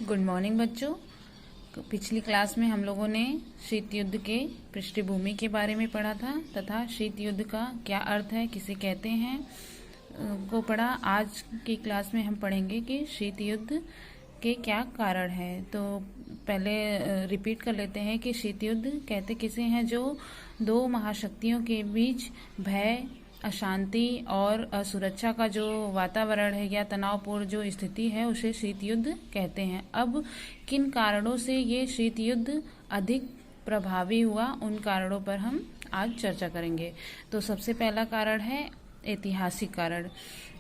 Good morning बच्चों। पिछली class में हम लोगों ने शीत युद्ध के पृष्ठभूमि के बारे में पढ़ा था तथा शीत युद्ध का क्या अर्थ है, किसे कहते हैं को पढ़ा। आज की क्लास में हम पढ़ेंगे कि शीत युद्ध के क्या कारण है। तो पहले रिपीट कर लेते हैं कि शीत युद्ध कहते किसे हैं, जो दो महाशक्तियों के बीच भय, अशांति और असुरक्षा का जो वातावरण है या तनावपूर्ण जो स्थिति है उसे शीत युद्ध कहते हैं। अब किन कारणों से ये शीत युद्ध अधिक प्रभावी हुआ, उन कारणों पर हम आज चर्चा करेंगे। तो सबसे पहला कारण है ऐतिहासिक कारण।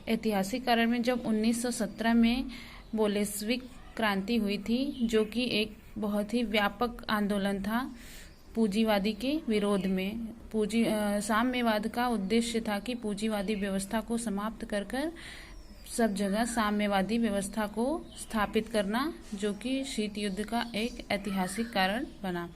ऐतिहासिक कारण में जब 1917 में बोल्शेविक क्रांति हुई थी, जो कि एक बहुत ही व्यापक आंदोलन था पूंजीवादी के विरोध में। साम्यवाद का उद्देश्य था कि पूंजीवादी व्यवस्था को समाप्त कर सब जगह साम्यवादी व्यवस्था को स्थापित करना, जो कि शीत युद्ध का एक ऐतिहासिक कारण बना।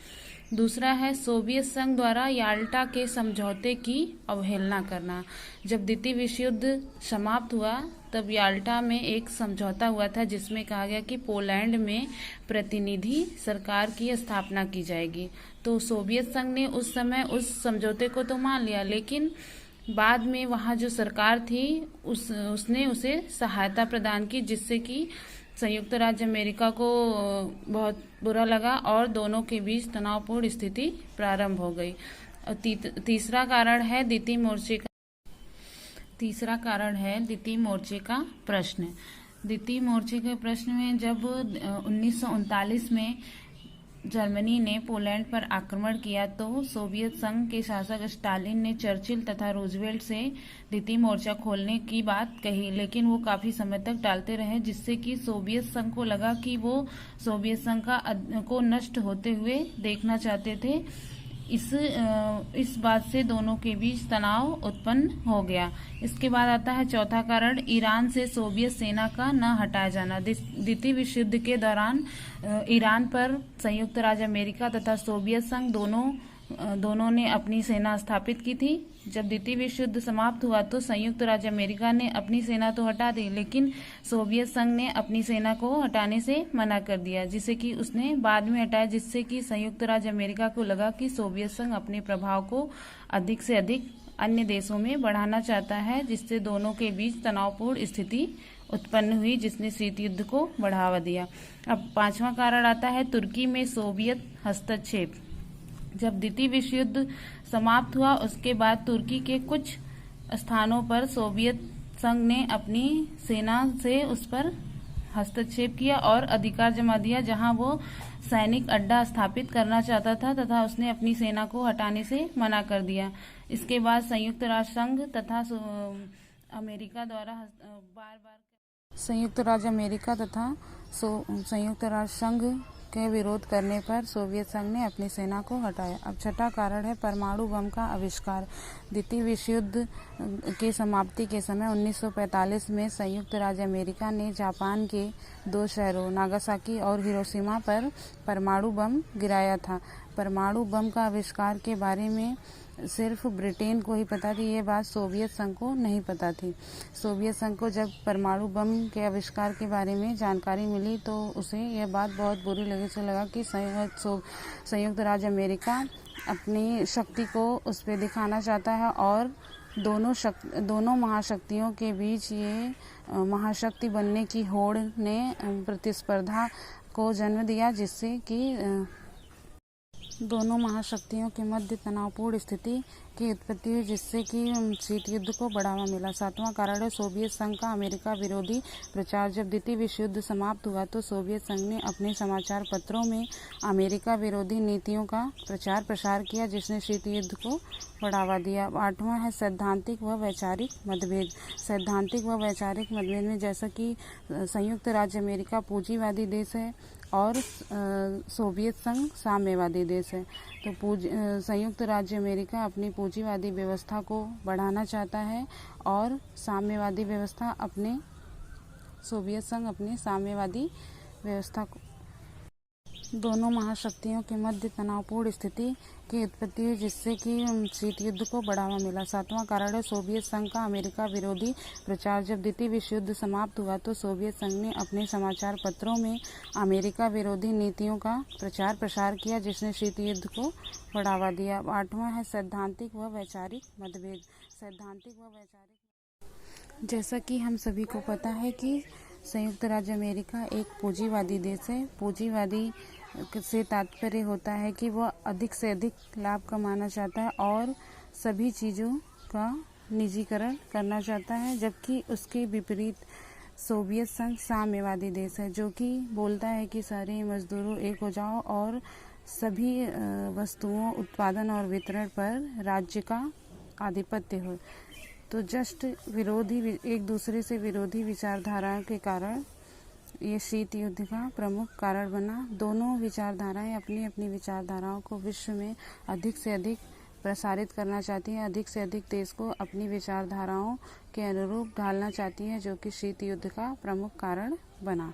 दूसरा है सोवियत संघ द्वारा याल्टा के समझौते की अवहेलना करना। जब द्वितीय विश्व युद्ध समाप्त हुआ तब याल्टा में एक समझौता हुआ था जिसमें कहा गया कि पोलैंड में प्रतिनिधि सरकार की स्थापना की जाएगी। तो सोवियत संघ ने उस समय उस समझौते को तो मान लिया, लेकिन बाद में वहाँ जो सरकार थी उसने उसे सहायता प्रदान की, जिससे कि संयुक्त राज्य अमेरिका को बहुत बुरा लगा और दोनों के बीच तनावपूर्ण स्थिति प्रारंभ हो गई। तीसरा कारण है द्वितीय मोर्चे का प्रश्न। द्वितीय मोर्चे के प्रश्न में जब 1939 में जर्मनी ने पोलैंड पर आक्रमण किया तो सोवियत संघ के शासक स्टालिन ने चर्चिल तथा रूजवेल्ट से द्वितीय मोर्चा खोलने की बात कही, लेकिन वो काफी समय तक टालते रहे, जिससे कि सोवियत संघ को लगा कि वो सोवियत संघ को नष्ट होते हुए देखना चाहते थे। इस बात से दोनों के बीच तनाव उत्पन्न हो गया। इसके बाद आता है चौथा कारण, ईरान से सोवियत सेना का न हटाया जाना। द्वितीय विश्व युद्ध के दौरान ईरान पर संयुक्त राज्य अमेरिका तथा सोवियत संघ दोनों ने अपनी सेना स्थापित की थी। जब द्वितीय विश्व युद्ध समाप्त हुआ तो संयुक्त राज्य अमेरिका ने अपनी सेना तो हटा दी, लेकिन सोवियत संघ ने अपनी सेना को हटाने से मना कर दिया, जिसे कि उसने बाद में हटाया, जिससे कि संयुक्त राज्य अमेरिका को लगा कि सोवियत संघ अपने प्रभाव को अधिक से अधिक अन्य देशों में बढ़ाना चाहता है, जिससे दोनों के बीच तनावपूर्ण स्थिति उत्पन्न हुई, जिसने शीत युद्ध को बढ़ावा दिया। अब पांचवा कारण आता है तुर्की में सोवियत हस्तक्षेप। जब द्वितीय विश्व युद्ध समाप्त हुआ उसके बाद तुर्की के कुछ स्थानों पर सोवियत संघ ने अपनी सेना से उस पर हस्तक्षेप किया और अधिकार जमा दिया, जहां वो सैनिक अड्डा स्थापित करना चाहता था तथा उसने अपनी सेना को हटाने से मना कर दिया। इसके बाद संयुक्त राष्ट्र संघ तथा अमेरिका द्वारा संयुक्त राज्य अमेरिका तथा संयुक्त राष्ट्र संघ के विरोध करने पर सोवियत संघ ने अपनी सेना को हटाया। अब छठा कारण है परमाणु बम का आविष्कार। द्वितीय विश्व युद्ध के समाप्ति के समय 1945 में संयुक्त राज्य अमेरिका ने जापान के दो शहरों नागासाकी और हिरोशिमा पर परमाणु बम गिराया था। परमाणु बम का आविष्कार के बारे में सिर्फ ब्रिटेन को ही पता थी, ये बात सोवियत संघ को नहीं पता थी। सोवियत संघ को जब परमाणु बम के आविष्कार के बारे में जानकारी मिली तो उसे यह बात बहुत बुरी लगी। उसे लगा कि संयुक्त राज्य अमेरिका अपनी शक्ति को उस पर दिखाना चाहता है और दोनों महाशक्तियों के बीच ये महाशक्ति बनने की होड़ ने प्रतिस्पर्धा को जन्म दिया, जिससे कि दोनों महाशक्तियों के मध्य तनावपूर्ण स्थिति की उत्पत्ति हुई, जिससे कि शीत युद्ध को बढ़ावा मिला। सातवां कारण है सोवियत संघ का अमेरिका विरोधी प्रचार। जब द्वितीय विश्व युद्ध समाप्त हुआ तो सोवियत संघ ने अपने समाचार पत्रों में अमेरिका विरोधी नीतियों का प्रचार प्रसार किया, जिसने शीत युद्ध को बढ़ावा दिया। आठवां है सैद्धांतिक व वैचारिक मतभेद। सैद्धांतिक व वैचारिक मतभेद में जैसा कि संयुक्त राज्य अमेरिका पूंजीवादी देश है और सोवियत संघ साम्यवादी देश है, तो संयुक्त राज्य अमेरिका अपनी पूंजीवादी व्यवस्था को बढ़ाना चाहता है और साम्यवादी व्यवस्था सोवियत संघ अपनी साम्यवादी व्यवस्था को दोनों महाशक्तियों के मध्य तनावपूर्ण स्थिति की उत्पत्ति हुई, जिससे कि शीत युद्ध को बढ़ावा मिला। 7वां कारण है सोवियत संघ का अमेरिका विरोधी प्रचार। जब द्वितीय विश्व युद्ध समाप्त हुआ तो सोवियत संघ ने अपने समाचार पत्रों में अमेरिका विरोधी नीतियों का प्रचार प्रसार किया, जिसने शीत युद्ध को बढ़ावा दिया। 8वां है सैद्धांतिक व वैचारिक मतभेद। सैद्धांतिक व वैचारिक, जैसा कि हम सभी को पता है कि संयुक्त राज्य अमेरिका एक पूंजीवादी देश है। पूंजीवादी से तात्पर्य होता है कि वह अधिक से अधिक लाभ कमाना चाहता है और सभी चीज़ों का निजीकरण करना चाहता है, जबकि उसके विपरीत सोवियत संघ साम्यवादी देश है, जो कि बोलता है कि सारे मजदूरों एक हो जाओ और सभी वस्तुओं उत्पादन और वितरण पर राज्य का आधिपत्य हो। तो जस्ट विरोधी, एक दूसरे से विरोधी विचारधारा के कारण ये शीत युद्ध का प्रमुख कारण बना। दोनों विचारधाराएं अपनी अपनी विचारधाराओं को विश्व में अधिक से अधिक प्रसारित करना चाहती हैं, अधिक से अधिक देश को अपनी विचारधाराओं के अनुरूप ढालना चाहती हैं, जो कि शीत युद्ध का प्रमुख कारण बना।